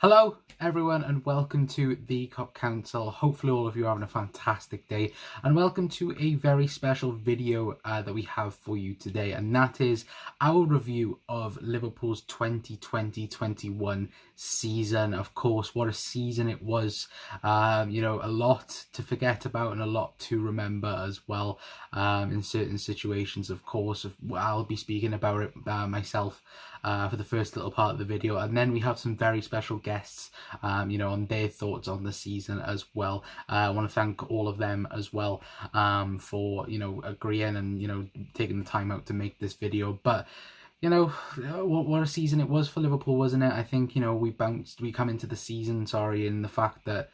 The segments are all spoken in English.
Hello everyone and welcome to the Cop Council. Hopefully all of you are having a fantastic day, and welcome to a very special video that we have for you today, and that is our review of Liverpool's 2020-21 season. Of course, what a season it was. A lot to forget about and a lot to remember as well in certain situations. Of course, I'll be speaking about it myself for the first little part of the video, and then we have some very special guests on their thoughts on the season as well. I want to thank all of them as well for agreeing and taking the time out to make this video. But what a season it was for Liverpool, wasn't it? I think we come into the season in the fact that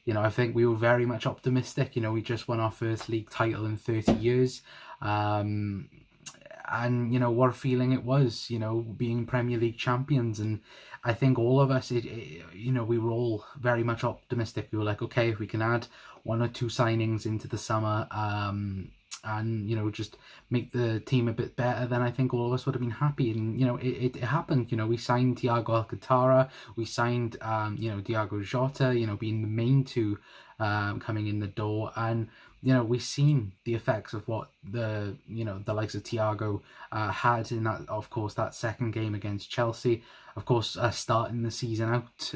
I think we were very much optimistic. We just won our first league title in 30 years. And what a feeling it was, being Premier League champions. And I think all of us, we were all very much optimistic. We were like, okay, if we can add one or two signings into the summer, and just make the team a bit better, then I think all of us would have been happy. And it happened. We signed Thiago Alcantara, we signed Diogo Jota, being the main two coming in the door. And we've seen the effects of what the likes of Thiago had in that, of course, that second game against Chelsea. Of course, starting the season out,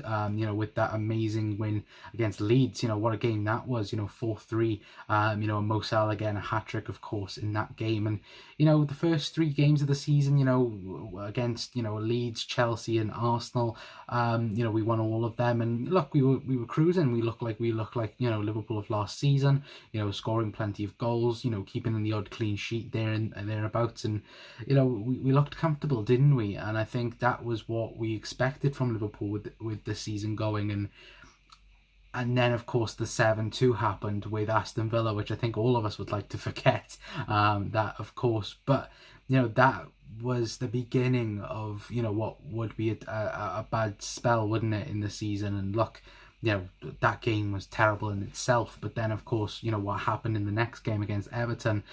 with that amazing win against Leeds. What a game that was. 4-3. Mo Salah again, a hat trick, of course, in that game. And the first three games of the season, against Leeds, Chelsea, and Arsenal, we won all of them. And look, we were cruising. We looked like Liverpool of last season. Scoring plenty of goals. Keeping in the odd clean sheet there and thereabouts. And we looked comfortable, didn't we? And I think that was what we expected from Liverpool with the season going. And then, of course, the 7-2 happened with Aston Villa, which I think all of us would like to forget, that, of course. But, that was the beginning of, what would be a bad spell, wouldn't it, in the season. And look, that game was terrible in itself. But then, of course, what happened in the next game against Everton,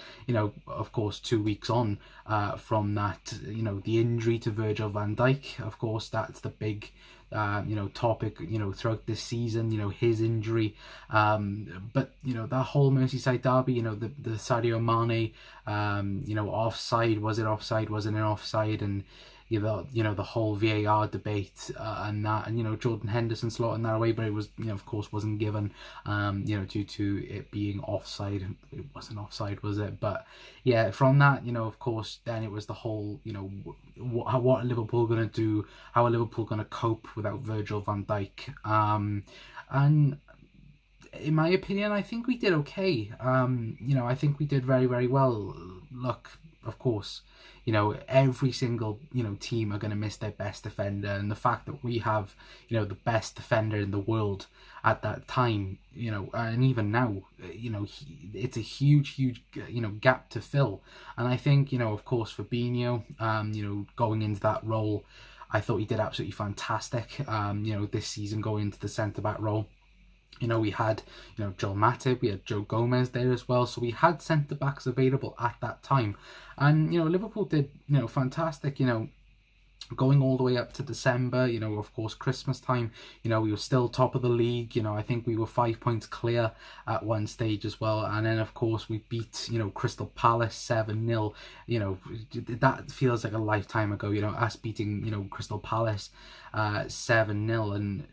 of course, 2 weeks on from that, the injury to Virgil van Dijk, of course, that's the big topic throughout this season, his injury. But that whole Merseyside derby, the Sadio Mane offside, was it offside, wasn't it offside, and the whole VAR debate and that, and Jordan Henderson slotting that away, but it was of course wasn't given due to it being offside. It wasn't offside, was it? But yeah, from that, of course, then it was the whole what are Liverpool going to do, how are Liverpool going to cope without Virgil van Dijk, and in my opinion, I think we did okay. I think we did very, very well. Look, of course, every single team are going to miss their best defender, and the fact that we have the best defender in the world at that time, and even now, it's a huge gap to fill. And I think of course Fabinho, going into that role, I thought he did absolutely fantastic. This season, going into the centre back role. We had, Joel Matip, we had Joe Gomez there as well. So we had centre-backs available at that time. And, Liverpool did, fantastic, going all the way up to December, of course, Christmas time, we were still top of the league. I think we were 5 points clear at one stage as well. And then, of course, we beat, Crystal Palace 7-0. That feels like a lifetime ago, us beating, Crystal Palace 7-0. And,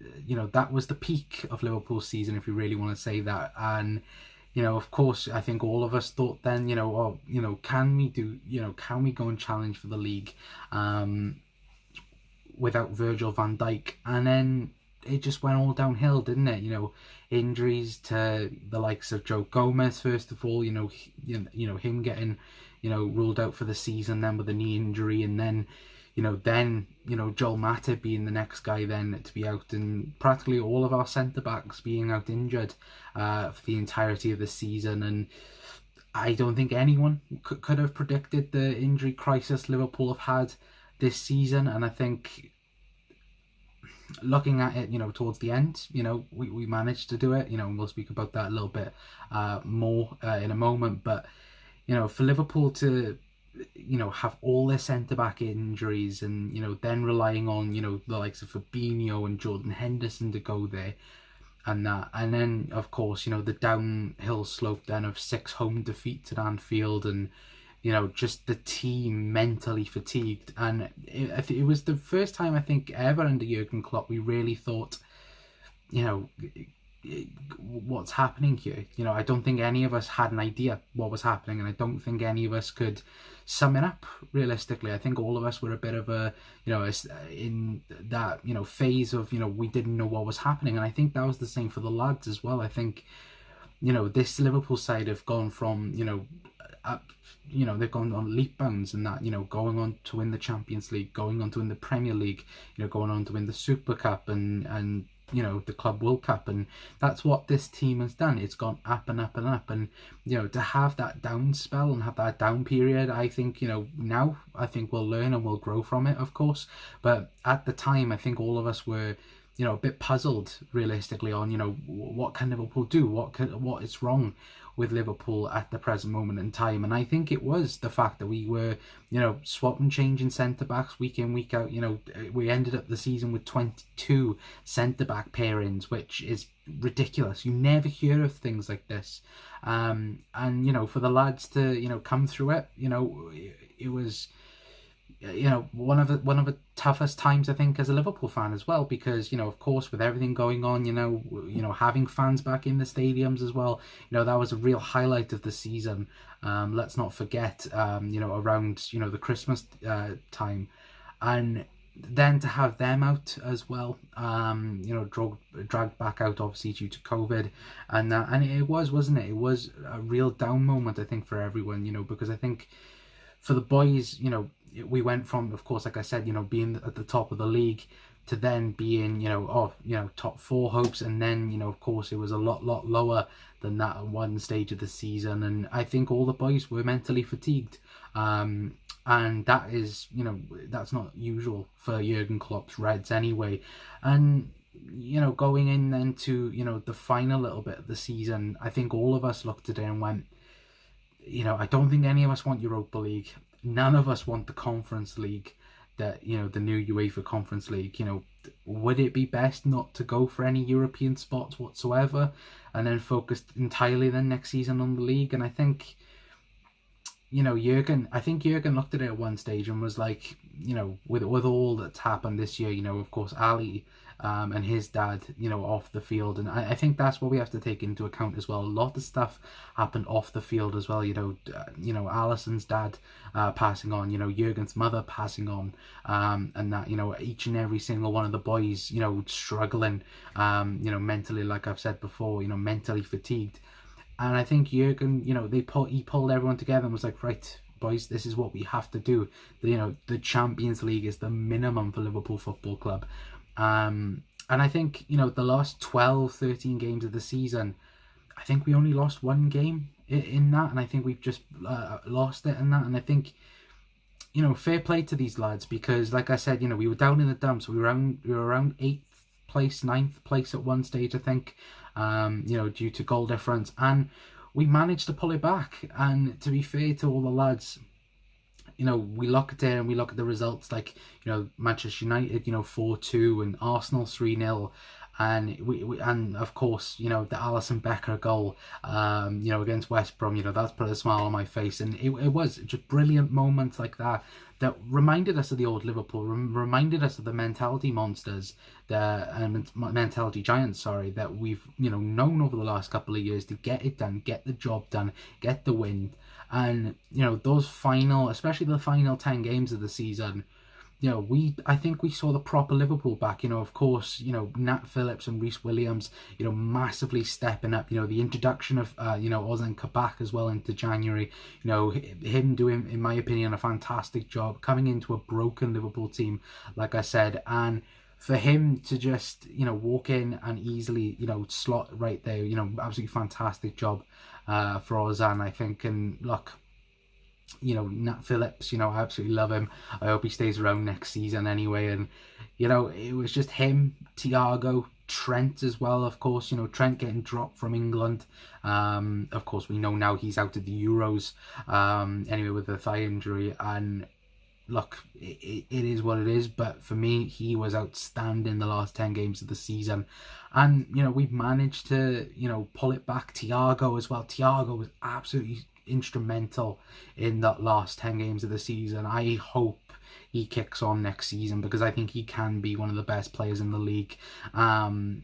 that was the peak of Liverpool's season, if you really want to say that. And, of course, I think all of us thought then, can we go and challenge for the league without Virgil van Dijk? And then it just went all downhill, didn't it? Injuries to the likes of Joe Gomez, first of all, him getting, ruled out for the season then with a knee injury, and then, Joel Matip being the next guy then to be out, and practically all of our centre-backs being out injured for the entirety of the season. And I don't think anyone could have predicted the injury crisis Liverpool have had this season. And I think, looking at it, towards the end, we managed to do it, and we'll speak about that a little bit more in a moment. But, for Liverpool to have all their centre-back injuries and, then relying on, the likes of Fabinho and Jordan Henderson to go there and that. And then, of course, the downhill slope then of 6 home defeats at Anfield and, just the team mentally fatigued. And it was the first time, I think, ever under Jurgen Klopp we really thought, what's happening here. I don't think any of us had an idea what was happening, and I don't think any of us could sum it up realistically. I think all of us were a bit of a, in that, phase of, we didn't know what was happening. And I think that was the same for the lads as well. I think, this Liverpool side have gone from, up, they've gone on leap bounds and that, going on to win the Champions League, going on to win the Premier League, going on to win the Super Cup and the Club World Cup, and that's what this team has done. It's gone up and up and up, and to have that down spell and have that down period, I think now I think we'll learn and we'll grow from it, of course. But at the time, I think all of us were a bit puzzled realistically on what can Liverpool do, what is wrong with Liverpool at the present moment in time. And I think it was the fact that we were swapping, changing centre-backs week in, week out. We ended up the season with 22 centre-back pairings, which is ridiculous. You never hear of things like this. And for the lads to come through it, it was one of the toughest times, I think, as a Liverpool fan as well, because of course, with everything going on, having fans back in the stadiums as well, that was a real highlight of the season. Let's not forget, around the Christmas time, and then to have them out as well, dragged back out obviously due to COVID, and it wasn't it? It was a real down moment, I think, for everyone, because I think for the boys, we went from, of course, like I said, being at the top of the league to then being, top 4 hopes. And then, of course, it was a lot lower than that at one stage of the season. And I think all the boys were mentally fatigued. And that is, that's not usual for Jurgen Klopp's Reds anyway. And, going in then to, the final little bit of the season, I think all of us looked at it and went, I don't think any of us want Europa League. None of us want the Conference League, the new UEFA Conference League. Would it be best not to go for any European spots whatsoever and then focus entirely then next season on the league? And I think, Jurgen looked at it at one stage and was like, with all that's happened this year, of course, Ali and his dad, off the field. And I think that's what we have to take into account as well. A lot of stuff happened off the field as well. Alisson's dad passing on, Jurgen's mother passing on, and that, each and every single one of the boys, struggling, mentally, like I've said before, mentally fatigued. And I think Jurgen, he pulled everyone together and was like, right, boys, this is what we have to do. The Champions League is the minimum for Liverpool Football Club. And I think, the last 12-13 games of the season, I think we only lost one game in that, and I think we've just lost it in that. And I think, fair play to these lads, because like I said, we were down in the dumps. We were around 8th place, 9th place at one stage, I think, due to goal difference, and we managed to pull it back. And to be fair to all the lads, we look at it and we look at the results, like, Manchester United, 4-2, and Arsenal 3-0. And we and of course, the Alisson Becker goal, against West Brom, that's put a smile on my face. And it was just brilliant moments like that reminded us of the old Liverpool, reminded us of the mentality monsters, the mentality giants, sorry, that we've, known over the last couple of years to get it done, get the job done, get the win. And, those final, especially the final 10 games of the season, I think we saw the proper Liverpool back. Of course, Nat Phillips and Reece Williams, massively stepping up. The introduction of, Ozan Kabak as well into January. Him doing, in my opinion, a fantastic job coming into a broken Liverpool team, like I said. And for him to just, walk in and easily, slot right there, absolutely fantastic job for Ozan, I think. And look, Nat Phillips, I absolutely love him. I hope he stays around next season anyway. And, it was just him, Thiago, Trent as well, of course. Trent getting dropped from England. Of course, we know now he's out of the Euros. Anyway, with a thigh injury. And look, it is what it is. But for me, he was outstanding the last 10 games of the season. And, we've managed to, pull it back. Thiago as well. Thiago was absolutely instrumental in that last 10 games of the season. I hope he kicks on next season, because I think he can be one of the best players in the league. And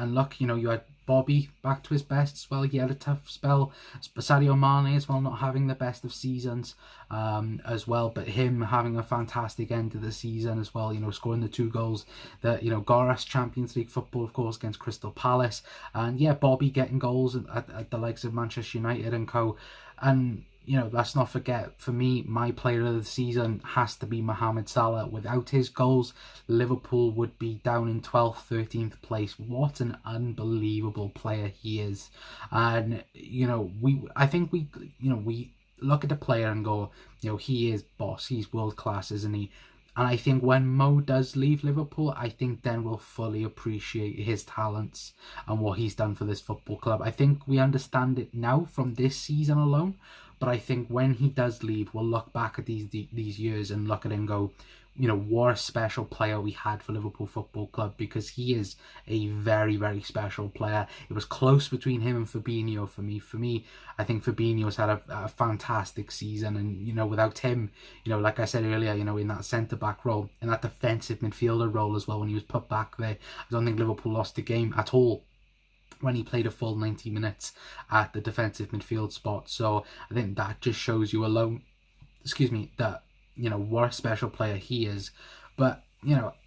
look, you had Bobby back to his best as well. He had a tough spell. Sadio Mane as well, not having the best of seasons as well, but him having a fantastic end to the season as well, scoring the 2 goals that, got us Champions League football, of course, against Crystal Palace. And yeah, Bobby getting goals at the likes of Manchester United and co. And let's not forget, for me, my player of the season has to be Mohamed Salah. Without his goals, Liverpool would be down in 12th, 13th place. What an unbelievable player he is. And, I think we look at the player and go, he is boss. He's world class, isn't he? And I think when Mo does leave Liverpool, I think then we'll fully appreciate his talents and what he's done for this football club. I think we understand it now from this season alone. But I think when he does leave, we'll look back at these years and look at it and go, what a special player we had for Liverpool Football Club, because he is a very, very special player. It was close between him and Fabinho for me. For me, I think Fabinho's had a fantastic season, and, without him, like I said earlier, in that centre-back role, in that defensive midfielder role as well, when he was put back there, I don't think Liverpool lost the game at all when he played a full 90 minutes at the defensive midfield spot. So I think that just shows you alone, that, what a special player he is. But,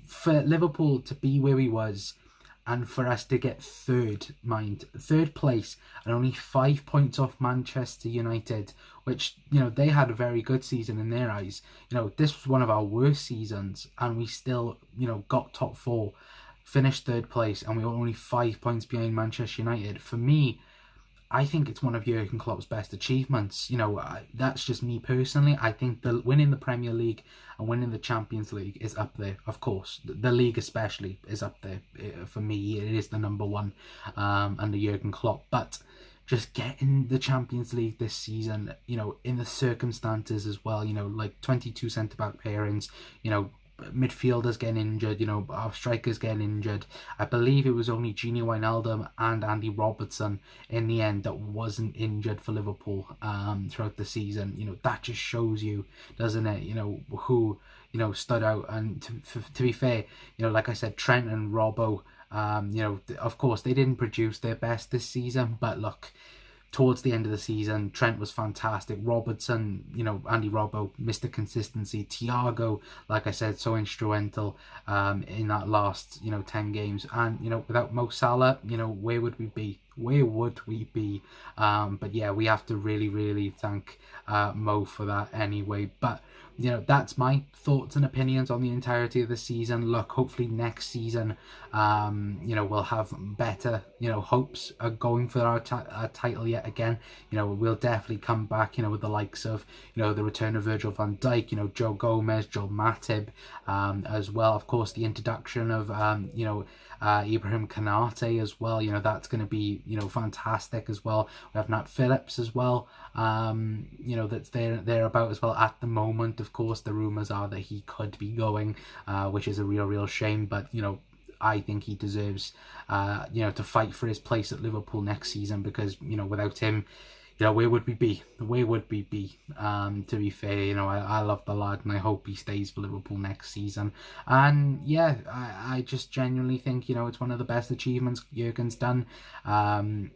for Liverpool to be where he was, and for us to get third place, and only 5 points off Manchester United, which, they had a very good season in their eyes. This was one of our worst seasons, and we still, got top 4. Finished third place, and we were only 5 points behind Manchester United. For me, I think it's one of Jurgen Klopp's best achievements. That's just me personally. I think winning the Premier League and winning the Champions League is up there. Of course, the league especially is up there. For me, it is the number one under Jurgen Klopp. But just getting the Champions League this season, in the circumstances as well, like 22 centre-back pairings, midfielders getting injured, our strikers getting injured. I believe it was only Gini Wijnaldum and Andy Robertson in the end that wasn't injured for Liverpool throughout the season. That just shows you, doesn't it, who stood out. And to be fair, like I said, Trent and Robbo, of course they didn't produce their best this season, but look, towards the end of the season, Trent was fantastic. Robertson, Andy Robbo, Mr. Consistency. Thiago, like I said, so instrumental in that last, 10 games. And, without Mo Salah, where would we be? Where would we be? But yeah, we have to really, really thank Mo for that anyway. But, that's my thoughts and opinions on the entirety of the season. Look, hopefully next season, we'll have better, hopes of going for our title yet again. We'll definitely come back, with the likes of, the return of Virgil van Dijk, Joe Gomez, Joel Matip, as well. Of course, the introduction of, Ibrahim Kanate as well. That's going to be, fantastic as well. We have Nat Phillips as well, that's there about as well at the moment. Of course, the rumours are that he could be going, which is a real shame, but, I think he deserves, to fight for his place at Liverpool next season, because, without him, where would we be? Where would we be? To be fair, I love the lad, and I hope he stays for Liverpool next season. And yeah, I just genuinely think, it's one of the best achievements Jurgen's done. And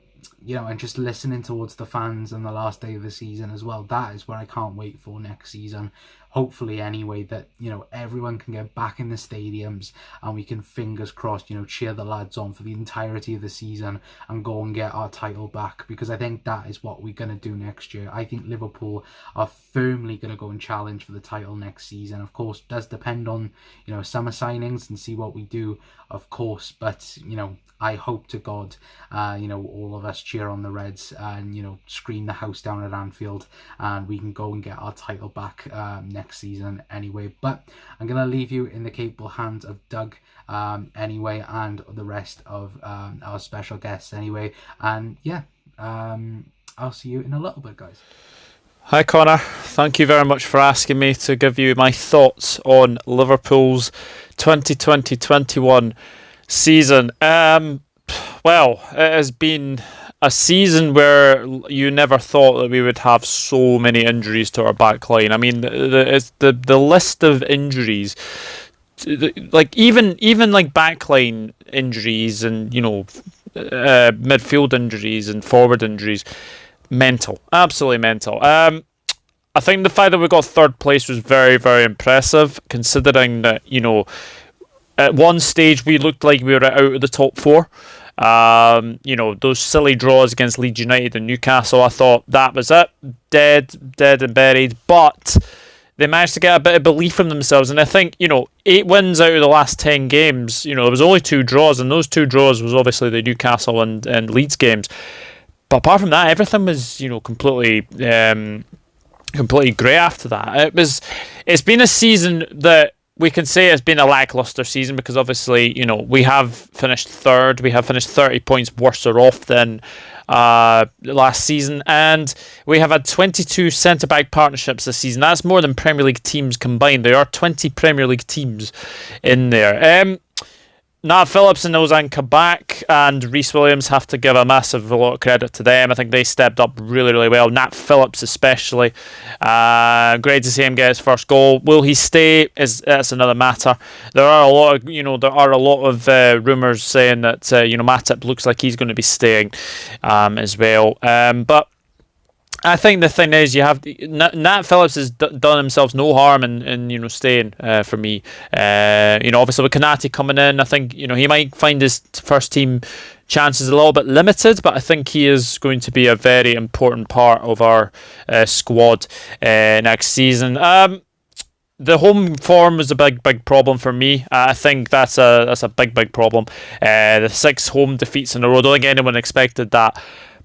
just listening towards the fans on the last day of the season as well, that is what I can't wait for next season. Hopefully anyway, that, everyone can get back in the stadiums and we can, fingers crossed, cheer the lads on for the entirety of the season and go and get our title back, because I think that is what we're going to do next year. I think Liverpool are firmly going to go and challenge for the title next season. Of course, it does depend on, summer signings and see what we do, of course, but, I hope to God, all of us cheer on the Reds and, scream the house down at Anfield, and we can go and get our title back next next season anyway. But I'm going to leave you in the capable hands of Doug anyway, and the rest of our special guests anyway. And yeah, I'll see you in a little bit, guys. Hi Connor, thank you very much for asking me to give you my thoughts on Liverpool's 2020-21 season. Well, it has been a season where you never thought that we would have so many injuries to our back line. I mean, the list of injuries, like even like backline injuries and midfield injuries and forward injuries, mental, absolutely mental. I think the fact that we got third place was very, very impressive, considering that at one stage we looked like we were out of the top four. Those silly draws against Leeds United and Newcastle, I thought that was it, dead and buried. But they managed to get a bit of belief in themselves, and I think 8 wins out of the last 10 games. There was only 2 draws, and those 2 draws was obviously the Newcastle and Leeds games. But apart from that, everything was completely great after that. It's been a season that we can say it's been a lackluster season, because obviously, we have finished third. We have finished 30 points worse off than last season, and we have had 22 centre-back partnerships this season. That's more than Premier League teams combined. There are 20 Premier League teams in there. Phillips and Ozan Kabak and Reece Williams have to give a lot of credit to them. I think they stepped up really, really well. Nat Phillips especially. Great to see him get his first goal. Will he stay? That's another matter. There are a lot of rumours saying that Matip looks like he's going to be staying as well. But I think the thing is, you have Nat Phillips has done himself no harm in staying for me. Obviously with Kanate coming in, I think he might find his first team chances a little bit limited, but I think he is going to be a very important part of our squad next season. The home form was a big problem for me. I think that's a big problem. The 6 home defeats in a row. I don't think anyone expected that.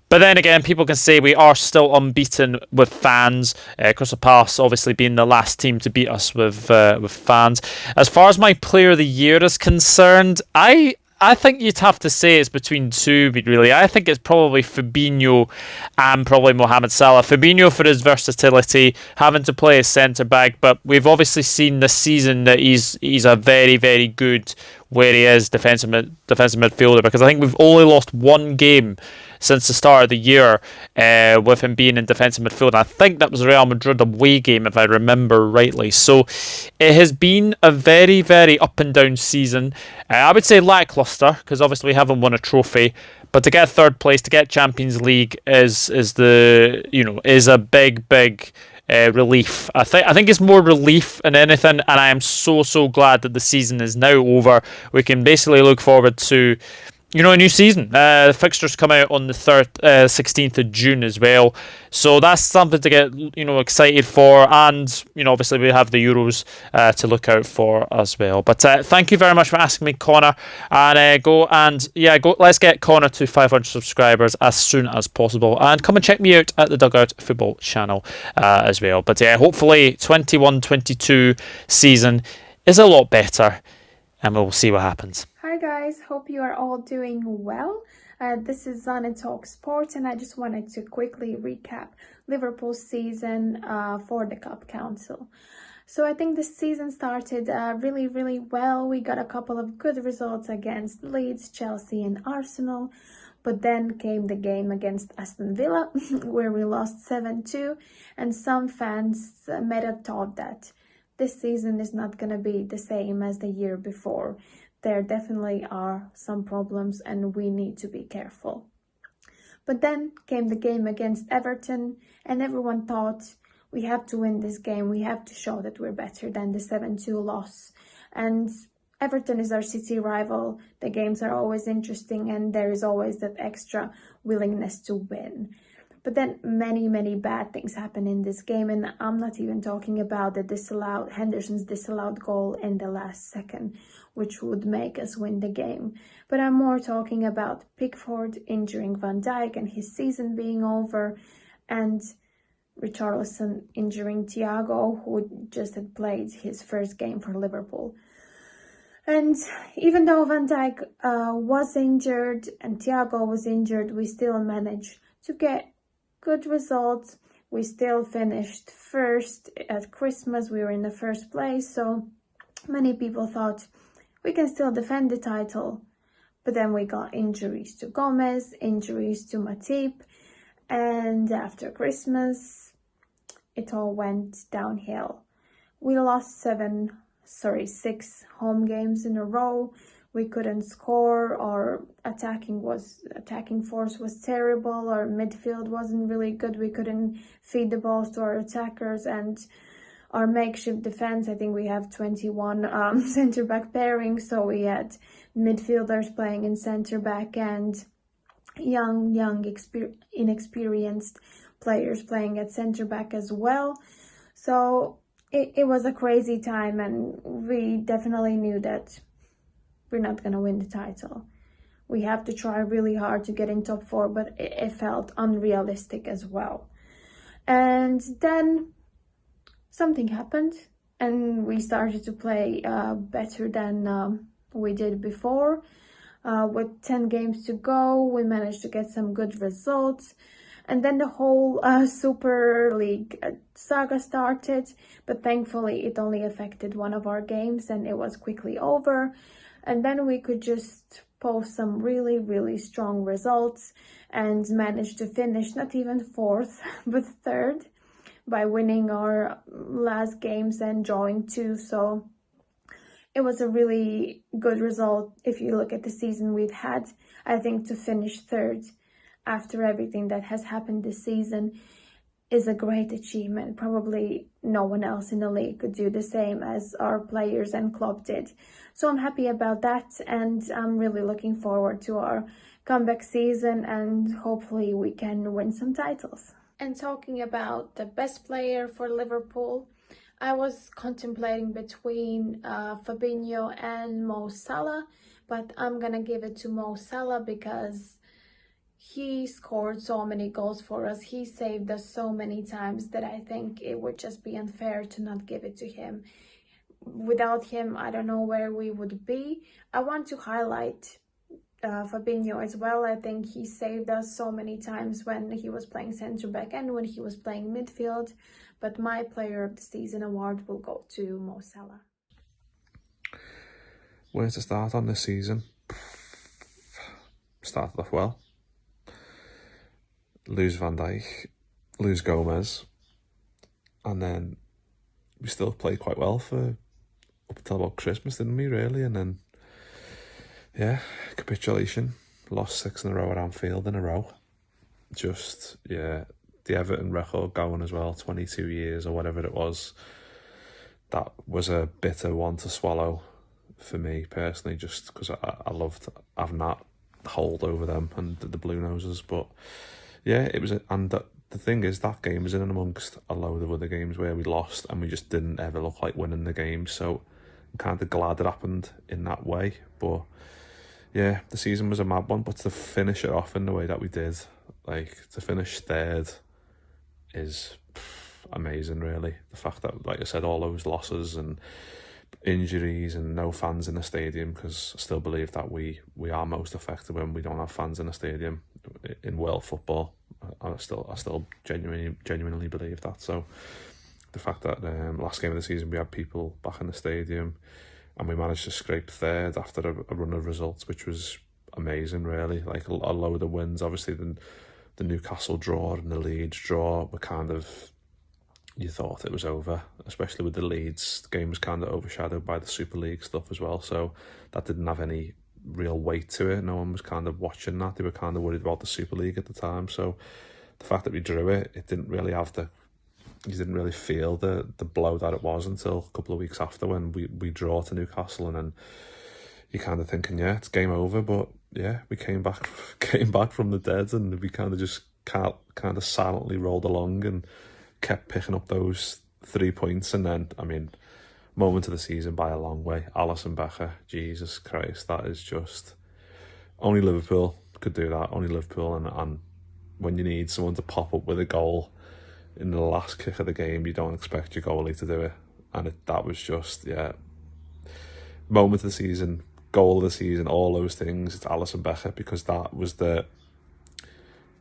But then again, people can say we are still unbeaten with fans. Crystal Palace obviously being the last team to beat us with fans. As far as my player of the year is concerned, I think you'd have to say it's between 2, really. I think it's probably Fabinho and probably Mohamed Salah. Fabinho for his versatility, having to play as centre-back, but we've obviously seen this season that he's a very, very good where he is defensive midfielder, because I think we've only lost 1 game since the start of the year with him being in defensive midfield. I think that was a Real Madrid away game, if I remember rightly. So it has been a very, very up and down season. I would say lackluster, because obviously we haven't won a trophy. But to get third place, to get Champions League is a big relief. I think it's more relief than anything, and I am so glad that the season is now over. We can basically look forward to a new season. The fixtures come out on the 16th of June as well. So that's something to get excited for, and obviously we have the Euros to look out for as well. But thank you very much for asking me, Connor, and go. Let's get Connor to 500 subscribers as soon as possible, and come and check me out at the Dugout Football channel as well. But hopefully 21-22 season is a lot better, and we'll see what happens. Hi guys, hope you are all doing well. This is Zana Talk Sports, and I just wanted to quickly recap Liverpool's season for the Cup Council. So I think this season started really, really well. We got a couple of good results against Leeds, Chelsea and Arsenal. But then came the game against Aston Villa, where we lost 7-2. And some fans may have thought that this season is not going to be the same as the year before. There definitely are some problems and we need to be careful. But then came the game against Everton, and everyone thought we have to win this game. We have to show that we're better than the 7-2 loss. And Everton is our city rival. The games are always interesting, and there is always that extra willingness to win. But then many bad things happen in this game, and I'm not even talking about the Henderson's disallowed goal in the last second, which would make us win the game. But I'm more talking about Pickford injuring Van Dijk and his season being over, and Richarlison injuring Thiago, who just had played his first game for Liverpool. And even though Van Dijk was injured and Thiago was injured, we still managed to get good results. We still finished first at Christmas. We were in the first place, so many people thought we can still defend the title. But then we got injuries to Gomez, injuries to Matip, and after Christmas, it all went downhill. We lost 6 home games in a row. We couldn't score. Our attacking force was terrible. Our midfield wasn't really good. We couldn't feed the balls to our attackers, and our makeshift defense, I think we have 21 centre-back pairings, so we had midfielders playing in centre-back and young, inexperienced players playing at centre-back as well. So it was a crazy time, and we definitely knew that we're not going to win the title. We have to try really hard to get in top 4, but it felt unrealistic as well. And then something happened, and we started to play better than we did before. With 10 games to go, we managed to get some good results. And then the whole Super League saga started, but thankfully it only affected one of our games and it was quickly over. And then we could just post some really, really strong results and manage to finish not even 4th, but 3rd by winning our last games and drawing 2. So it was a really good result if you look at the season we've had. I think to finish 3rd after everything that has happened this season is a great achievement. Probably no one else in the league could do the same as our players and club did. So I'm happy about that, and I'm really looking forward to our comeback season, and hopefully we can win some titles. And talking about the best player for Liverpool, I was contemplating between Fabinho and Mo Salah, but I'm gonna give it to Mo Salah because he scored so many goals for us. He saved us so many times that I think it would just be unfair to not give it to him. Without him, I don't know where we would be. I want to highlight Fabinho as well. I think he saved us so many times when he was playing centre-back and when he was playing midfield. But my Player of the Season award will go to Mo Salah. Where to start on this season? Started off well. Lose Van Dijk, lose Gomez, and then we still played quite well for up until about Christmas, didn't we, really? And then, yeah, capitulation. Lost 6 in a row at Anfield in a row. Just, yeah, the Everton record going as well, 22 years or whatever it was. That was a bitter one to swallow for me personally, just because I loved having that hold over them and the Blue Noses. But yeah, it was, and the thing is, that game was in and amongst a load of other games where we lost and we just didn't ever look like winning the game. So I'm kind of glad it happened in that way. But yeah, the season was a mad one, but to finish it off in the way that we did, like to finish 3rd is amazing, really. The fact that, like I said, all those losses and injuries and no fans in the stadium, because I still believe that we are most effective when we don't have fans in the stadium in world football. I still genuinely believe that. So the fact that last game of the season we had people back in the stadium and we managed to scrape 3rd after a run of results, which was amazing, really. Like a load of wins. Obviously the Newcastle draw and the Leeds draw were kind of, you thought it was over, especially with the Leeds. The game was kind of overshadowed by the Super League stuff as well, so that didn't have any real weight to it. No one was kind of watching that. They were kind of worried about the Super League at the time, so the fact that we drew it, you didn't really feel the blow that it was until a couple of weeks after when we draw to Newcastle, and then you're kind of thinking, yeah, it's game over. But yeah, we came back from the dead, and we kind of just kind of silently rolled along and kept picking up those 3 points. And then, I mean, moment of the season by a long way, Alisson Becker, Jesus Christ, that is just, only Liverpool could do that. Only Liverpool, and when you need someone to pop up with a goal in the last kick of the game, you don't expect your goalie to do it. And that was just, moment of the season, goal of the season, all those things. It's Alisson Becker, because that was the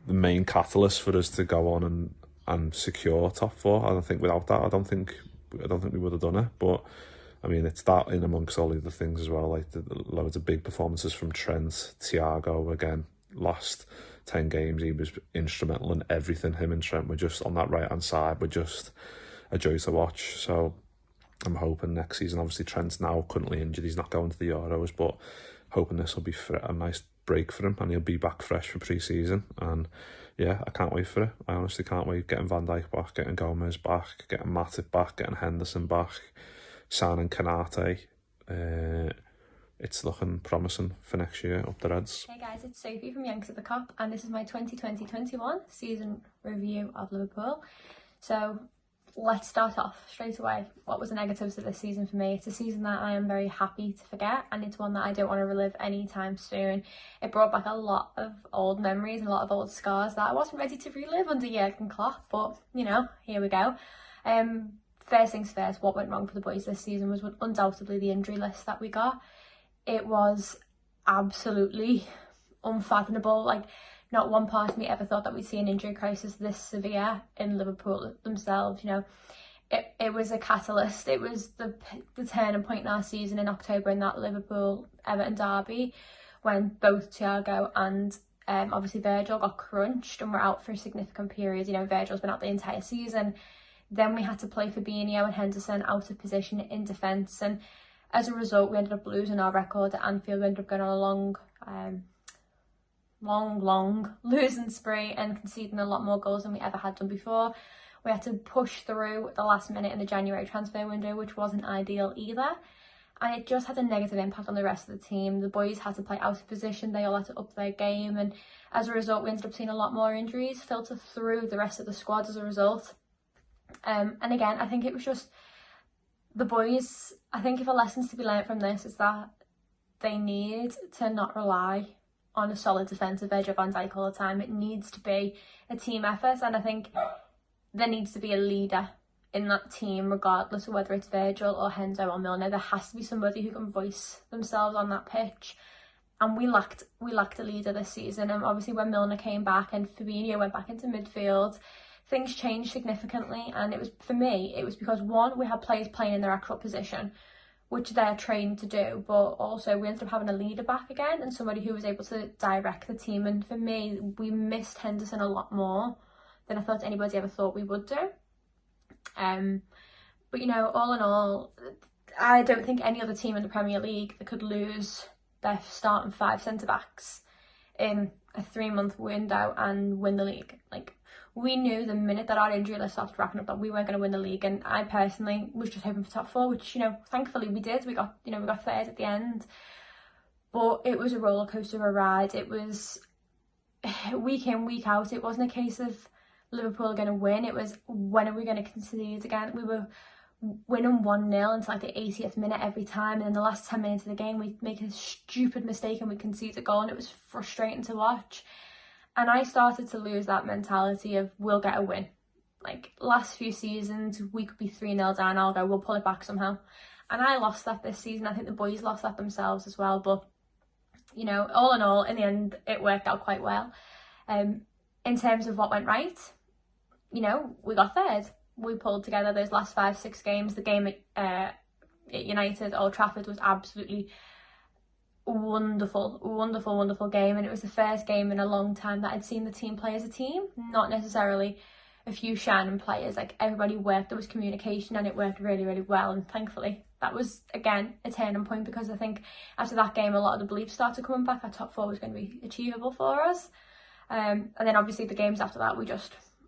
main catalyst for us to go on and secure top four. And I think without that, I don't think we would have done it. But I mean, it's that in amongst all the other things as well, like loads of big performances from Trent, Thiago. Again, last 10 games, he was instrumental in everything. Him and Trent were just on that right hand side, were just a joy to watch. So I'm hoping next season, obviously Trent's now currently injured, he's not going to the Euros, but hoping this will be a nice break for him and he'll be back fresh for pre-season. And yeah, I can't wait for it. I honestly can't wait. Getting Van Dijk back, getting Gomez back, getting Matip back, getting Henderson back, signing Kanate. It's looking promising for next year up the Reds. Hey guys, it's Sophie from Yanks at the Cop, and this is my 2020-21 season review of Liverpool. So let's start off straight away. What was the negatives of this season for me? It's a season that I am very happy to forget, and it's one that I don't want to relive anytime soon. It brought back a lot of old memories and a lot of old scars that I wasn't ready to relive under Jurgen Klopp, but you know, here we go. First things first, what went wrong for the boys this season was undoubtedly the injury list that we got. It was absolutely unfathomable. Like, not one part of me ever thought that we'd see an injury crisis this severe in Liverpool themselves. You know, it was a catalyst. It was the turning point in our season in October in that Liverpool-Everton derby, when both Thiago and obviously Virgil got crunched and were out for a significant period. You know, Virgil's been out the entire season. Then we had to play Fabinho and Henderson out of position in defence, and as a result, we ended up losing our record at Anfield. We ended up going on a long losing spree and conceding a lot more goals than we ever had done before. We had to push through the last minute in the January transfer window, which wasn't ideal either. And it just had a negative impact on the rest of the team. The boys had to play out of position. They all had to up their game. And as a result, we ended up seeing a lot more injuries filter through the rest of the squad as a result. And again, I think it was just the boys. I think if a lesson's to be learnt from this is that they need to not rely on a solid defensive edge of Van Dijk all the time. It needs to be a team effort, and I think there needs to be a leader in that team, regardless of whether it's Virgil or Hendo or Milner. There has to be somebody who can voice themselves on that pitch, and we lacked a leader this season. And obviously when Milner came back and Fabinho went back into midfield, things changed significantly. And it was, for me, it was because one, we had players playing in their actual position, which they're trained to do, but also we ended up having a leader back again and somebody who was able to direct the team. And for me, we missed Henderson a lot more than I thought anybody ever thought we would do. But you know, all in all, I don't think any other team in the Premier League that could lose their starting 5 centre-backs in a 3-month window and win the league. Like, we knew the minute that our injury list started racking up that we weren't going to win the league, and I personally was just hoping for top 4, which, you know, thankfully we did. We got third at the end, but it was a roller coaster of a ride. It was week in, week out. It wasn't a case of Liverpool are going to win. It was, when are we going to concede again? We were winning 1-0 until like the 80th minute every time, and in the last 10 minutes of the game we'd make a stupid mistake and we'd concede a goal, and it was frustrating to watch. And I started to lose that mentality of we'll get a win. Like, last few seasons, we could be 3-0 down, I'll go, we'll pull it back somehow. And I lost that this season. I think the boys lost that themselves as well. But, you know, all in all, in the end, it worked out quite well. In terms of what went right, you know, we got third. We pulled together those last 5-6 games. The game at United, Old Trafford, was absolutely wonderful game, and it was the first game in a long time that I'd seen the team play as a team, not necessarily a few shining players. Like, everybody worked, there was communication, and it worked really well. And thankfully that was again a turning point, because I think after that game a lot of the beliefs started coming back that top 4 was going to be achievable for us. And then obviously the games after that,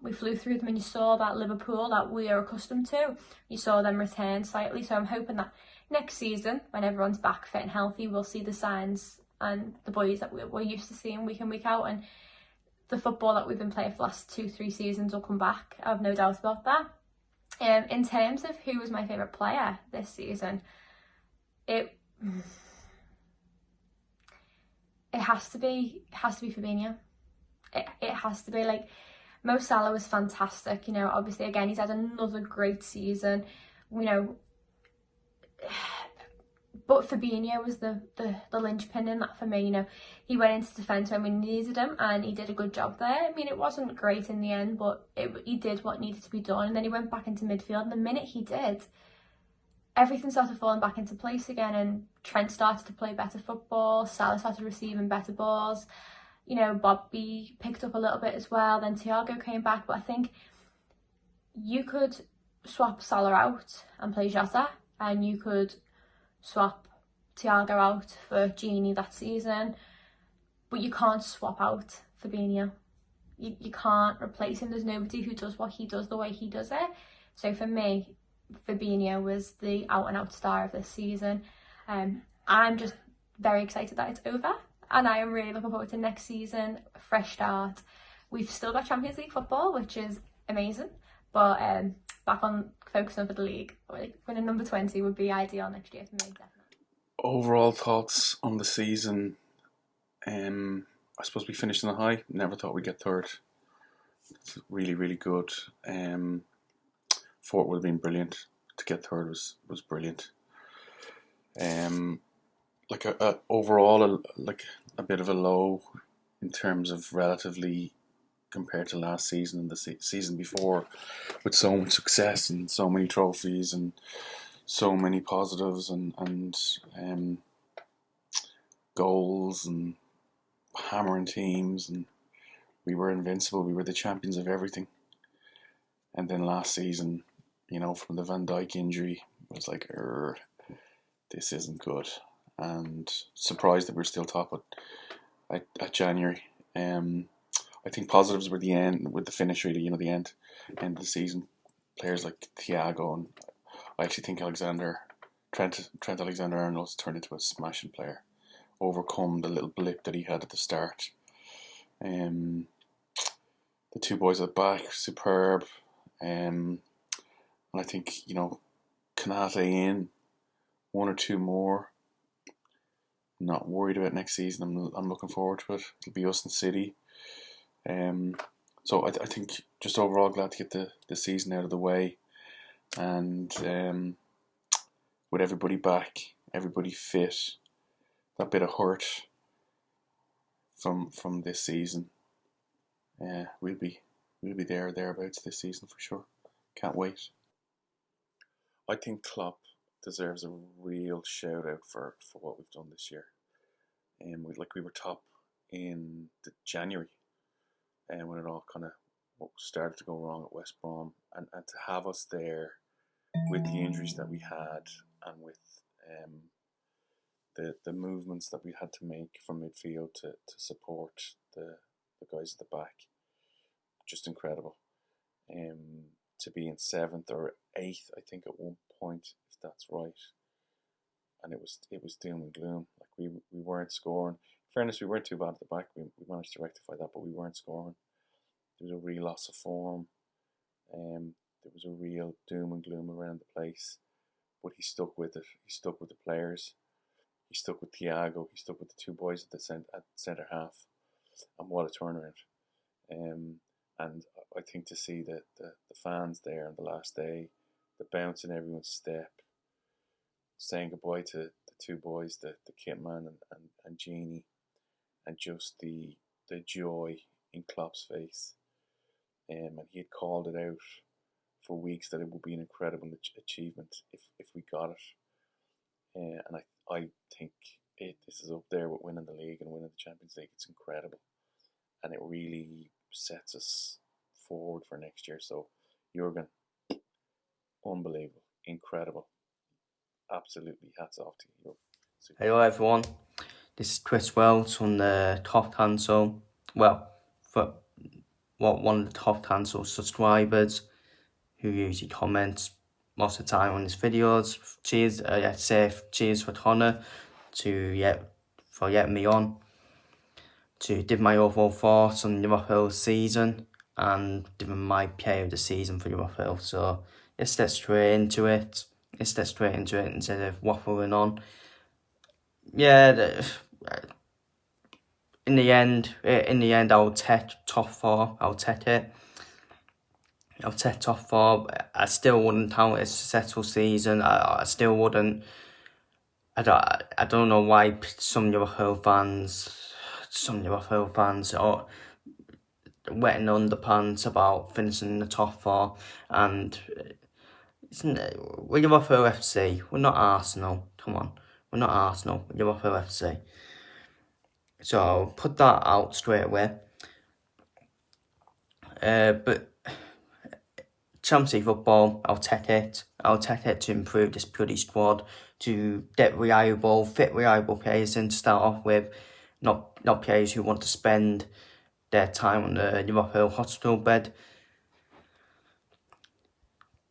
we flew through them, and you saw that Liverpool that we are accustomed to. You saw them return slightly. So I'm hoping that next season, when everyone's back fit and healthy, we'll see the signs and the boys that we're used to seeing week in, week out, and the football that we've been playing for the last 2-3 seasons will come back. I have no doubt about that. In terms of who was my favourite player this season, it has to be Fabinho. It has to be. Like, Mo Salah was fantastic, you know, obviously again he's had another great season, you know, but Fabinho was the linchpin in that for me. You know, he went into defence when we needed him and he did a good job there. I mean, it wasn't great in the end, but he did what needed to be done, and then he went back into midfield, and the minute he did, everything started falling back into place again, and Trent started to play better football, Salah started receiving better balls, you know, Bobby picked up a little bit as well, then Thiago came back. But I think you could swap Salah out and play Jota, and you could swap Thiago out for Gini that season, but you can't swap out Fabinho. You can't replace him. There's nobody who does what he does the way he does it. So for me, Fabinho was the out-and-out star of this season. I'm just very excited that it's over, and I am really looking forward to next season, a fresh start. We've still got Champions League football, which is amazing, but back on focusing for the league. Like, winning number 20 would be ideal next year for me, definitely. Overall thoughts on the season. I suppose we finished on a high. Never thought we'd get third. It's really, really good. Fourth would have been brilliant. To get third was brilliant. Overall, a bit of a low in terms of relatively compared to last season and the season before, with so much success and so many trophies and so many positives and goals and hammering teams, and we were invincible. We were the champions of everything. And then last season, you know, from the Van Dijk injury, it was like, this isn't good. And surprised that we're still top at January. I think positives were the end, with the finish really, you know, the end of the season. Players like Thiago, and I actually think Trent Alexander-Arnold's turned into a smashing player. Overcome the little blip that he had at the start. The two boys at the back, superb. And I think, you know, Kanate in, one or two more. Not worried about next season. I'm looking forward to it. It'll be us and City. So I think just overall glad to get the season out of the way, and with everybody back, everybody fit, that bit of hurt from this season, we'll be there or thereabouts this season for sure. Can't wait. I think Klopp deserves a real shout out for what we've done this year. We were top in January, and when it all kind of started to go wrong at West Brom, and to have us there with the injuries that we had, and with the movements that we had to make from midfield to support the guys at the back, just incredible. To be in 7th or 8th, I think at one point, if that's right, and it was doom and gloom. Like we weren't scoring. In fairness, we weren't too bad at the back. We managed to rectify that, but we weren't scoring. There was a real loss of form. There was a real doom and gloom around the place, but he stuck with it. He stuck with the players. He stuck with Thiago. He stuck with the two boys at centre half, and what a turnaround! And I think to see the fans there on the last day, the bounce in everyone's step, saying goodbye to the two boys, the kit man and Genie, and just the joy in Klopp's face. And he had called it out for weeks that it would be an incredible achievement if we got it. And I think this is up there with winning the league and winning the Champions League. It's incredible, and it really sets us forward for next year. So Jurgen, unbelievable, incredible, absolutely hats off to you. Hello everyone, this is Chris Wells from the Top Cancel. Well, for one of the Top Cancel subscribers who usually comments most of the time on his videos. Cheers, cheers for Connor for getting me on to give my overall thoughts on Liverpool's season and giving my player of the season for Liverpool. So let's get straight into it. Instead of waffling on. Yeah, in the end, I'll take top 4. I'll take it. top four. I still wouldn't count it as a successful season. I still wouldn't. I don't know why some Liverpool fans are wetting underpants about finishing in the top four, and we're Liverpool FC. We're not Arsenal. Come on, we're not Arsenal. We're Liverpool FC. So put that out straight away. But Champions League football, I'll take it. I'll take it to improve this bloody squad, to get fit reliable players in to start off with, not players who want to spend their time on the Liverpool hospital bed.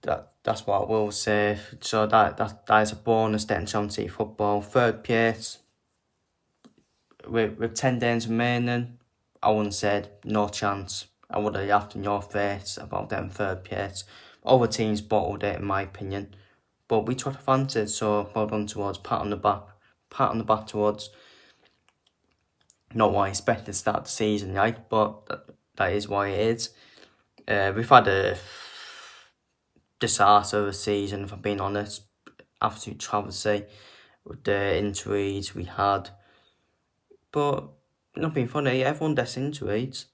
That's what I will say. So that is a bonus then Champions League football. Third place, with 10 days remaining, I wouldn't say no chance. I would have laughed in your face about them third place. Other teams bottled it in my opinion. But we took advantage, so well done towards pat on the back towards. Not what I expected to start the season, right? But that is why it is. We've had a disaster of a season, if I'm being honest. Absolute travesty with the injuries we had. But not being funny, everyone gets injuries.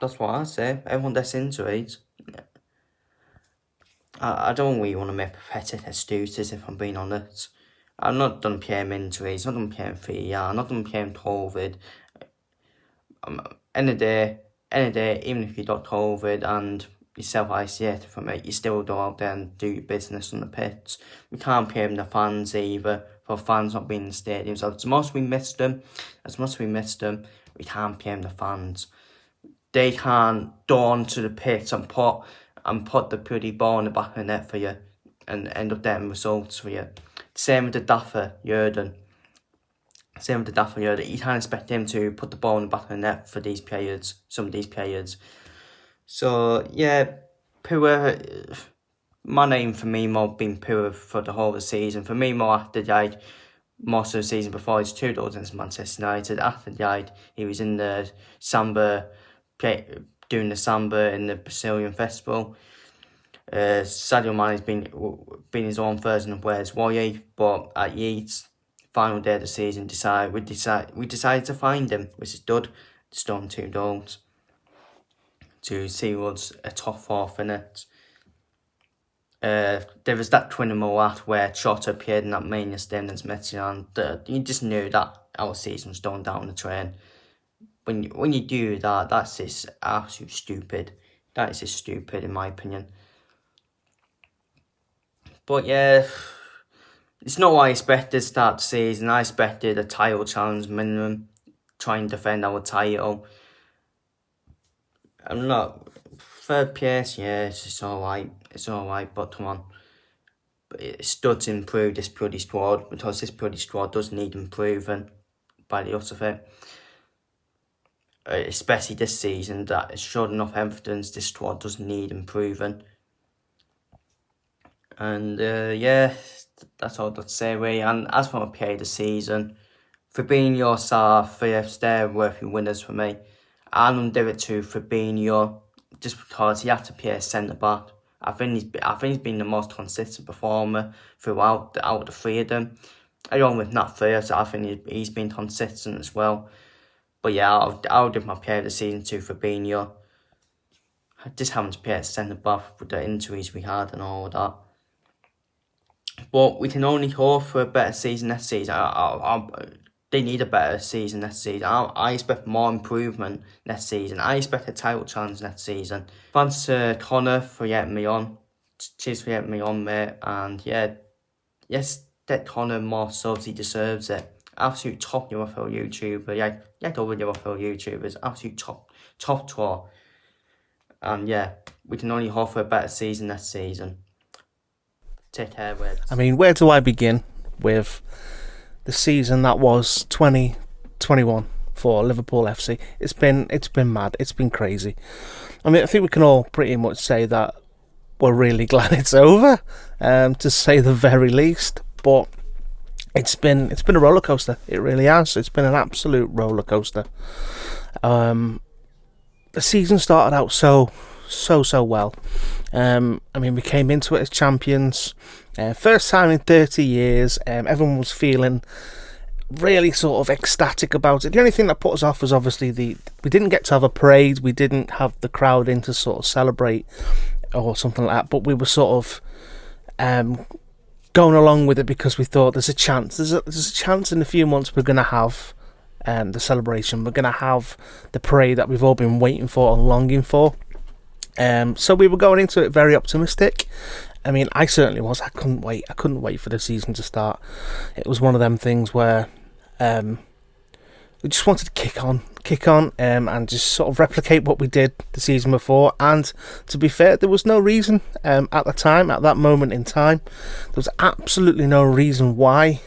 That's what I say. Everyone gets injuries. I don't really want to make pathetic excuses, if I'm being honest. I'm not done playing injuries, not done playing VR, not done playing COVID. Any day, even if you got COVID and you self-isolate from it, you still go out there and do your business on the pitch. We can't blame the fans either for fans not being in the stadiums. As much as we missed them, we can't blame the fans. They can't go onto the pitch and put the bloody ball in the back of the net for you and end up getting results for you. Same with the Daffer Jurgen. You can't expect him to put the ball in the back of the net for these players, some of these players. So, yeah, poor. My name for Mimo been poor for the whole of the season. For Mimo, after died most of the season before his 2 goals against Manchester United. After died, he was in the samba, doing the samba in the Brazilian festival. Sadio Mane's been his own version of Where's Wally, but at Yeats, final day of the season, we decided to find him, which is good. Stone 2 goals to see what's a top 4 finish. There was that twin in Moat where Trot appeared in that Mania stand against Messi, and you just knew that our season was going down the train. When you do that, that's just absolutely stupid. That is just stupid in my opinion. But yeah, it's not what I expected to start the season. I expected a title challenge minimum, try and defend our title. I'm not third place. Yeah, it's alright. But come on, it does improve this bloody squad, because this bloody squad does need improving by the looks of it. Especially this season, that has showed enough evidence this squad does need improving. And yeah, that's all I've got to say really. And as for my play of the season, Fabinho, Salah, Phillips, they're worthy winners for me. I'm going to do it to Fabinho, just because he had to play centre back. I think he's been the most consistent performer throughout out of the 3 of them. Along with Nat Phillips, I think he's been consistent as well. But yeah, I'll give my play of the season to Fabinho. Just having to play at centre back with the injuries we had and all of that. But we can only hope for a better season next season. They need a better season next season. I expect more improvement next season. I expect a title challenge next season. Thanks to Connor for getting me on. Cheers for getting me on, mate. And yeah, yes, get Connor more subs. He deserves it. Absolute top Liverpool YouTuber. Yeah, get over Liverpool YouTubers. Absolute top tour. And yeah, we can only hope for a better season next season. Take care, Weds. I mean, where do I begin with the season that was 2021 for Liverpool FC? It's been mad. It's been crazy. I mean, I think we can all pretty much say that we're really glad it's over, to say the very least. But it's been a roller coaster. It really has. It's been an absolute roller coaster. The season started out so so well. I mean, we came into it as champions. First time in 30 years. Everyone was feeling really sort of ecstatic about it. The only thing that put us off was obviously we didn't get to have a parade. We didn't have the crowd in to sort of celebrate or something like that. But we were sort of going along with it because we thought there's a chance. There's a chance in a few months we're going to have the celebration. We're going to have the parade that we've all been waiting for and longing for. So we were going into it very optimistic. I mean, I certainly was. I couldn't wait for the season to start. It was one of them things where we just wanted to kick on and just sort of replicate what we did the season before. And to be fair, there was no reason at that moment in time, there was absolutely no reason why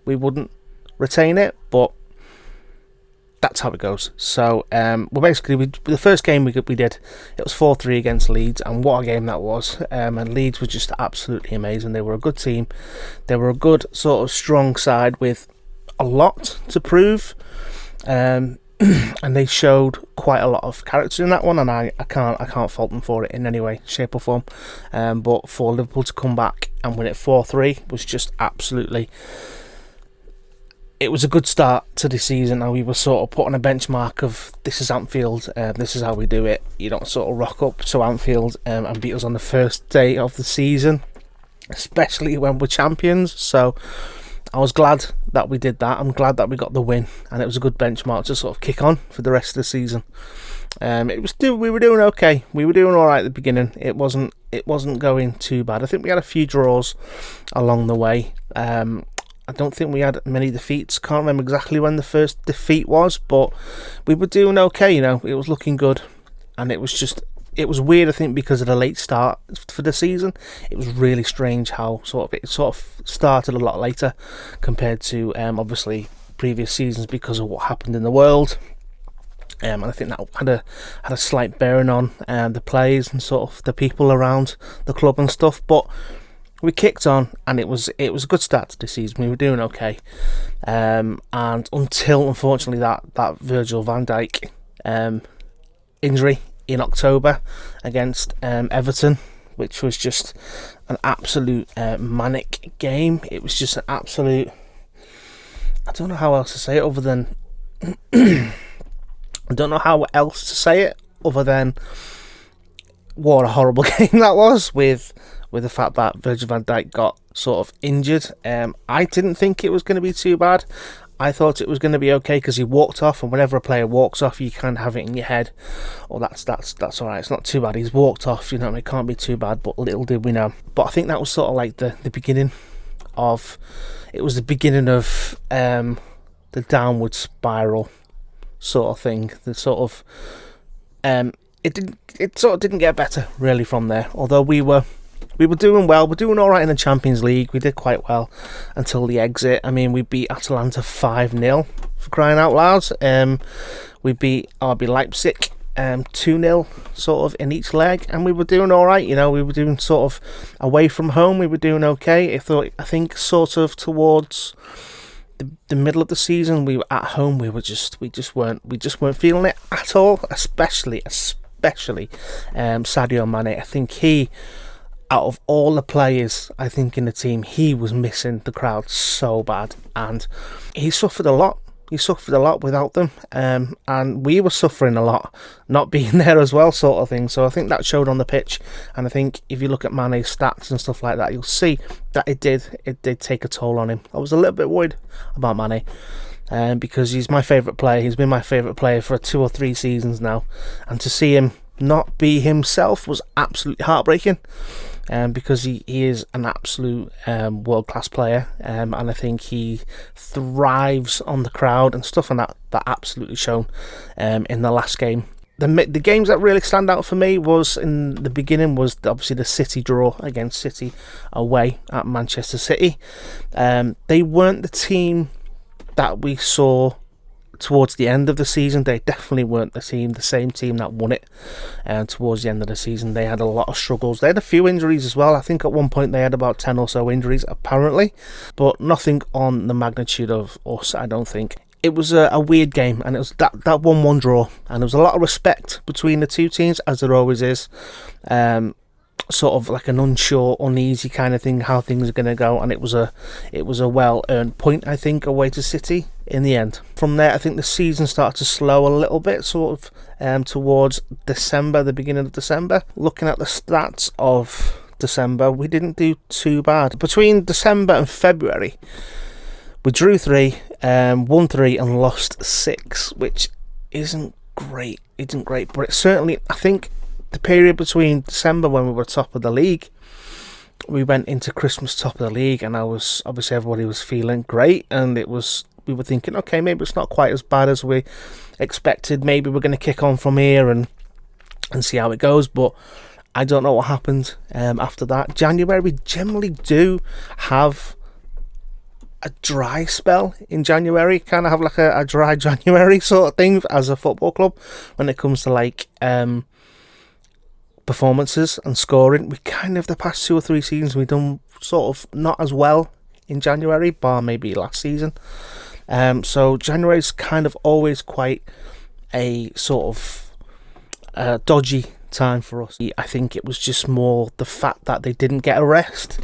we wouldn't retain it, but that's how it goes. So, the first game we did, it was 4-3 against Leeds, and what a game that was. And Leeds was just absolutely amazing. They were a good team. They were a good sort of strong side with a lot to prove. And they showed quite a lot of character in that one, and I can't fault them for it in any way, shape or form. But for Liverpool to come back and win it 4-3 was just absolutely... It was a good start to the season, and we were sort of putting a benchmark of this is Anfield, this is how we do it. You don't sort of rock up to Anfield and beat us on the first day of the season, especially when we're champions. So I was glad that we did that. I'm glad that we got the win, and it was a good benchmark to sort of kick on for the rest of the season. We were doing okay. We were doing all right at the beginning. It wasn't going too bad. I think we had a few draws along the way. I don't think we had many defeats. Can't remember exactly when the first defeat was, but we were doing okay, you know. It was looking good, and it was weird, I think, because of the late start for the season. It was really strange how it started a lot later compared to obviously previous seasons because of what happened in the world. And I think that had a slight bearing on the players and sort of the people around the club and stuff, but we kicked on, and it was a good start to the season. We were doing okay, and until unfortunately that Virgil van Dijk injury in October against Everton, which was just an absolute manic game. It was just an absolute... I don't know how else to say it other than... I don't know how else to say it other than what a horrible game that was, with the fact that Virgil van Dijk got sort of injured. I didn't think it was going to be too bad. I thought it was going to be okay because he walked off, and whenever a player walks off, you kind of have it in your head, oh, that's all right, it's not too bad, he's walked off, you know, it can't be too bad. But little did we know. But I think that was sort of like the beginning of... It was the beginning of the downward spiral sort of thing. The sort of... It sort of didn't get better really from there, although we were doing well. We're doing all right in the Champions League. We did quite well until the exit. I mean, we beat Atalanta 5-0 for crying out loud. We beat RB Leipzig 2-0 sort of in each leg, and we were doing all right. You know, we were doing sort of away from home. We were doing okay. I think sort of towards the middle of the season, we were at home. We just weren't feeling it at all. Especially Sadio Mane. I think he, out of all the players, I think in the team, he was missing the crowd so bad, and he suffered a lot. He suffered a lot without them, and we were suffering a lot not being there as well, sort of thing. So I think that showed on the pitch, and I think if you look at Mane's stats and stuff like that, you'll see that it did take a toll on him. I was a little bit worried about Mane, because he's my favourite player. He's been my favourite player for 2 or 3 seasons now, and to see him not be himself was absolutely heartbreaking. Because he is an absolute world-class player, and I think he thrives on the crowd and stuff, and that absolutely shown in the last game. The games that really stand out for me was in the beginning was obviously the City draw against City away at Manchester City. They weren't the team that we saw towards the end of the season. They definitely weren't the same team that won it. And towards the end of the season, they had a lot of struggles. They had a few injuries as well. I think at one point they had about 10 or so injuries, apparently, but nothing on the magnitude of us, I don't think. it was a weird game, and it was that 1-1 draw, and there was a lot of respect between the two teams, as there always is. Sort of like an unsure, uneasy kind of thing, how things are going to go, and it was a well-earned point, I think, away to City in the end. From there, I think the season started to slow a little bit, sort of towards December, the beginning of December. Looking at the stats of December, we didn't do too bad. Between December and February, we drew 3, won 3 and lost 6, which isn't great, but it's certainly, I think, the period between December, when we were top of the league, we went into Christmas top of the league, and obviously everybody was feeling great, and we were thinking, okay, maybe it's not quite as bad as we expected, maybe we're going to kick on from here and see how it goes. But I don't know what happened after that. January, we generally do have a dry spell in January, kind of have like a dry January sort of thing as a football club when it comes to like performances and scoring. We kind of, the past 2 or 3 seasons, we've done sort of not as well in January, bar maybe last season. So January is kind of always quite a sort of dodgy time for us. I think it was just more the fact that they didn't get a rest.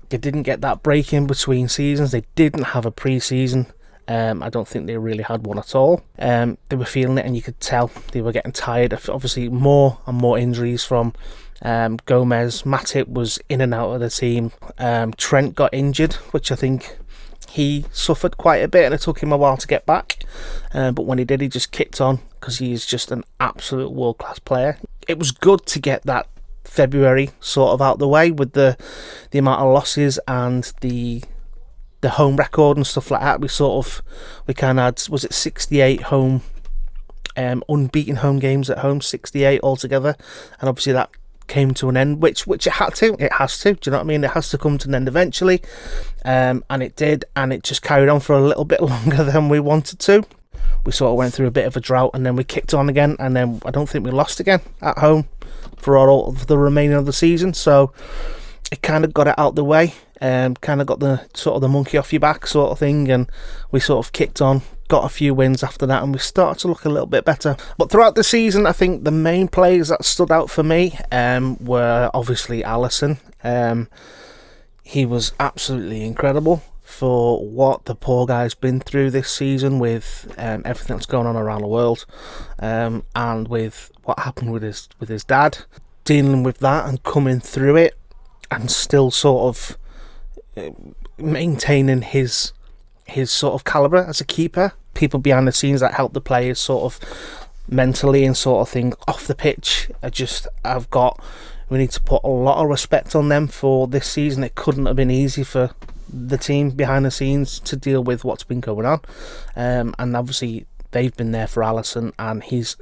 They didn't get that break in between seasons. They didn't have a pre-season. I don't think they really had one at all. They were feeling it, and you could tell they were getting tired of, obviously, more and more injuries from Gomez. Matip was in and out of the team. Trent got injured, which I think he suffered quite a bit, and it took him a while to get back. But when he did, he just kicked on, because he is just an absolute world-class player. It was good to get that February sort of out the way with the amount of losses and the home record and stuff like that. We kind of had, was it 68 home unbeaten home games at home, 68 altogether, and obviously that came to an end, which it has to, do you know what I mean? It has to come to an end eventually, and it did, and it just carried on for a little bit longer than we wanted to. We sort of went through a bit of a drought, and then we kicked on again, and then I don't think we lost again at home for all of the remaining of the season. So it kind of got it out the way, kind of got the sort of the monkey off your back sort of thing, and we sort of kicked on, got a few wins after that, and we started to look a little bit better. But throughout the season, I think the main players that stood out for me were obviously Alisson. He was absolutely incredible for what the poor guy's been through this season, with everything that's going on around the world, and with what happened with his dad, dealing with that and coming through it, and still sort of maintaining his sort of calibre as a keeper. People behind the scenes that help the players sort of mentally and sort of thing off the pitch, we need to put a lot of respect on them for this season. It couldn't have been easy for the team behind the scenes to deal with what's been going on, and obviously they've been there for Alisson, and he's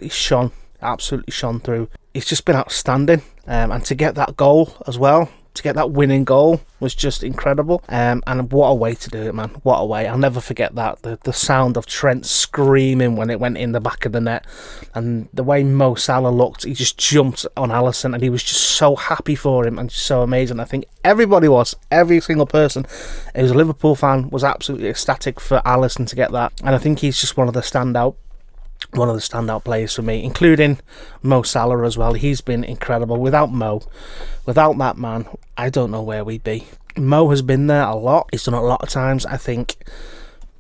absolutely shone through. He's just been outstanding, and to get that goal as well, to get that winning goal, was just incredible. And what a way to do it, man. What a way. I'll never forget that. The sound of Trent screaming when it went in the back of the net, and the way Mo Salah looked, he just jumped on Alisson, and he was just so happy for him, and just so amazing. I think every single person who's a Liverpool fan was absolutely ecstatic for Alisson to get that, and I think he's just one of the standout players for me, including Mo Salah as well. He's been incredible. Without that man, I don't know where we'd be. Mo has been there a lot. He's done it a lot of times. I think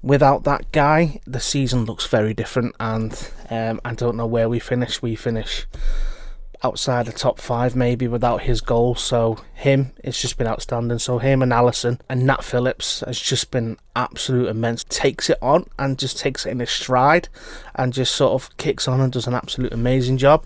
without that guy, the season looks very different, and I don't know where we finish. We finish outside the top 5 maybe without his goal. So it's just been outstanding. So him and Alisson and Nat Phillips has just been absolute immense. Takes it on and just takes it in his stride, and just sort of kicks on and does an absolute amazing job.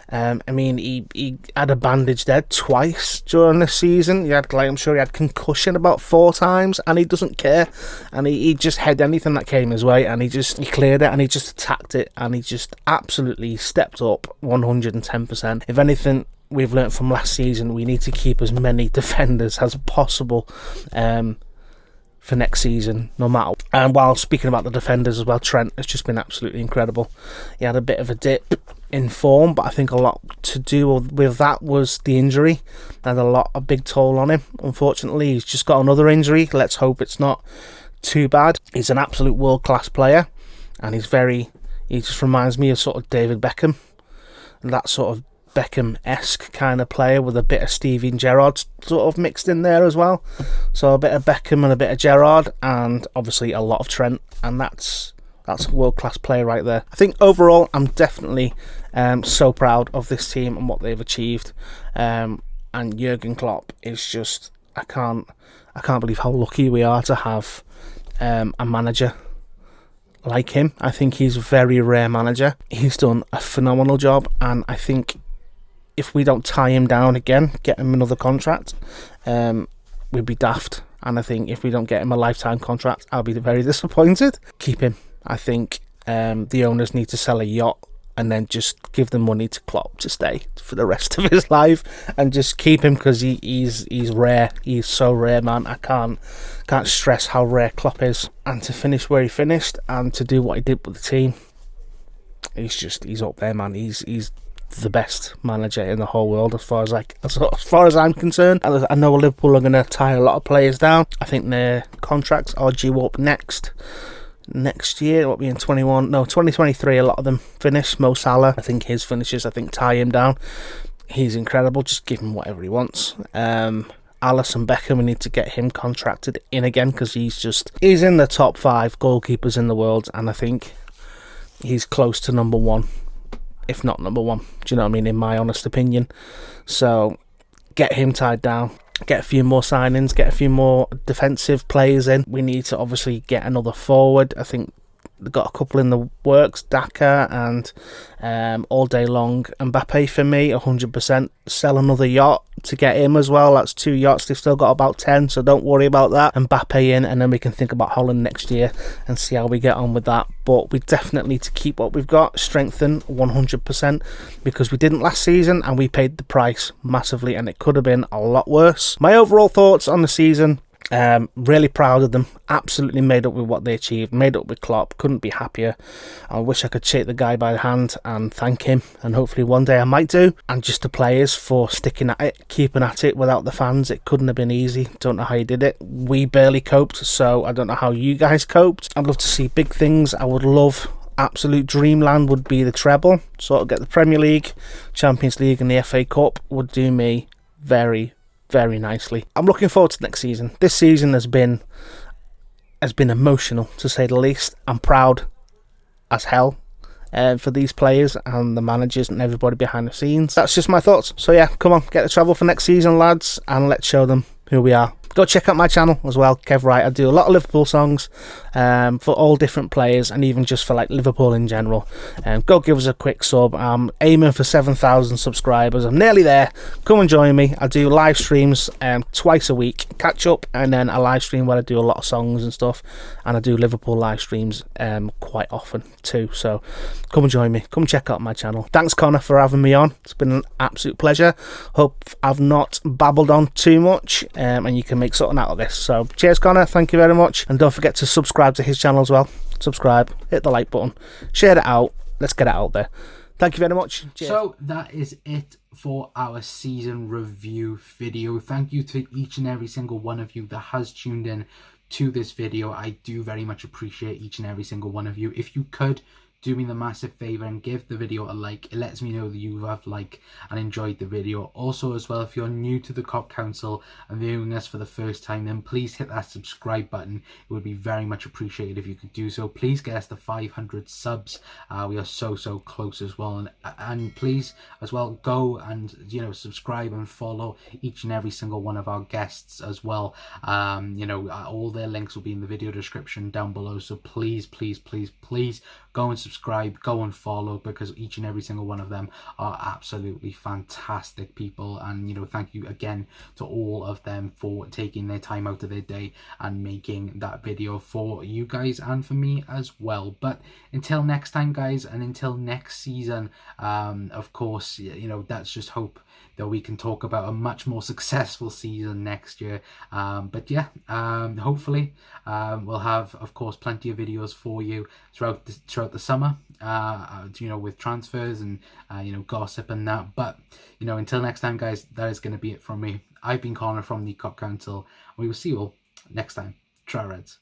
I mean, he had a bandaged head twice during this season. I'm sure he had concussion about 4 times, and he doesn't care. And he just had anything that came his way, and he cleared it, and he just attacked it, and he just absolutely stepped up 110%. If anything we've learnt from last season, we need to keep as many defenders as possible for next season, no matter. And while speaking about the defenders as well, Trent has just been absolutely incredible. He had a bit of a dip in form, but I think a lot to do with that was the injury. Had a big toll on him. Unfortunately, he's just got another injury. Let's hope it's not too bad. He's an absolute world-class player. and he just reminds me of sort of David Beckham, that sort of Beckham-esque kind of player with a bit of Steven Gerrard sort of mixed in there as well. So a bit of Beckham and a bit of Gerrard, and obviously a lot of Trent, and that's a world-class player right there. I think overall I'm definitely so proud of this team and what they've achieved, and Jurgen Klopp is just, I can't believe how lucky we are to have a manager like him. I think he's a very rare manager. He's done a phenomenal job, and I think if we don't tie him down again, get him another contract, we'd be daft. And I think if we don't get him a lifetime contract, I'll be very disappointed. Keep him. I think the owners need to sell a yacht and then just give the money to Klopp to stay for the rest of his life, and just keep him, because he's rare. He's so rare, man. I can't stress how rare Klopp is. And to finish where he finished and to do what he did with the team, he's up there, man. He's the best manager in the whole world as far as I'm concerned. I know Liverpool are going to tie a lot of players down. I think their contracts are due up next year. What, be in 2023, a lot of them finish. Mo Salah, I think his finishes, tie him down. He's incredible. Just give him whatever he wants. Alisson Becker, we need to get him contracted in again, because he's in the top 5 goalkeepers in the world, and I think he's close to number 1, if not number 1. Do you know what I mean? In my honest opinion. So get him tied down. Get a few more signings. Get a few more defensive players in. We need to obviously get another forward. I think they've got a couple in the works, Daka and all day long. Mbappe for me, 100%. Sell another yacht to get him as well. That's 2 yachts. They've still got about 10, so don't worry about that. Mbappe in, and then we can think about Holland next year and see how we get on with that. But we definitely need to keep what we've got, strengthen 100%, because we didn't last season and we paid the price massively, and it could have been a lot worse. My overall thoughts on the season: really proud of them. Absolutely made up with what they achieved. Made up with Klopp. Couldn't be happier. I wish I could shake the guy by the hand and thank him, and hopefully one day I might do. And just the players for sticking at it, keeping at it without the fans. It couldn't have been easy. Don't know how you did it. We barely coped, so I don't know how you guys coped. I'd love to see big things. I would love, absolute dreamland would be the treble. Sort of get the Premier League, Champions League and the FA Cup would do me very, very nicely. I'm looking forward to next season. This season has been emotional, to say the least. I'm proud as hell for these players and the managers and everybody behind the scenes. That's just my thoughts. So yeah, come on, get the treble for next season, lads, and let's show them who we are. Go check out my channel as well, Kev Wright. I do a lot of Liverpool songs for all different players, and even just for like Liverpool in general. Go give us a quick sub. I'm aiming for 7,000 subscribers. I'm nearly there. Come and join me. I do live streams twice a week, catch up, and then a live stream where I do a lot of songs and stuff, and I do Liverpool live streams quite often too. So come and join me. Come check out my channel. Thanks, Connor, for having me on. It's been an absolute pleasure. Hope I've not babbled on too much, and you can make something out of this. So cheers, Connor. Thank you very much, and don't forget to subscribe to his channel as well. Subscribe, hit the like button, share it out. Let's get it out there. Thank you very much. Cheers. So that is it for our season review video. Thank you to each and every single one of you that has tuned in to this video. I do very much appreciate each and every single one of you. If you could do me the massive favor and give the video a like, it lets me know that you have liked and enjoyed the video. Also as well, if you're new to the COP Council and viewing us for the first time, then please hit that subscribe button. It would be very much appreciated if you could do so. Please get us to 500 subs. We are so close as well, and please as well go and subscribe and follow each and every single one of our guests as well. All their links will be in the video description down below, so please go and subscribe, go and follow, because each and every single one of them are absolutely fantastic people. And thank you again to all of them for taking their time out of their day and making that video for you guys and for me as well. But until next time, guys, and until next season, of course, that's just hope that we can talk about a much more successful season next year. But yeah, hopefully we'll have, of course, plenty of videos for you throughout the summer, with transfers and gossip and that. But until next time, guys, that is going to be it from me. I've been Connor from the COP Council. We will see you all next time. Try Reds.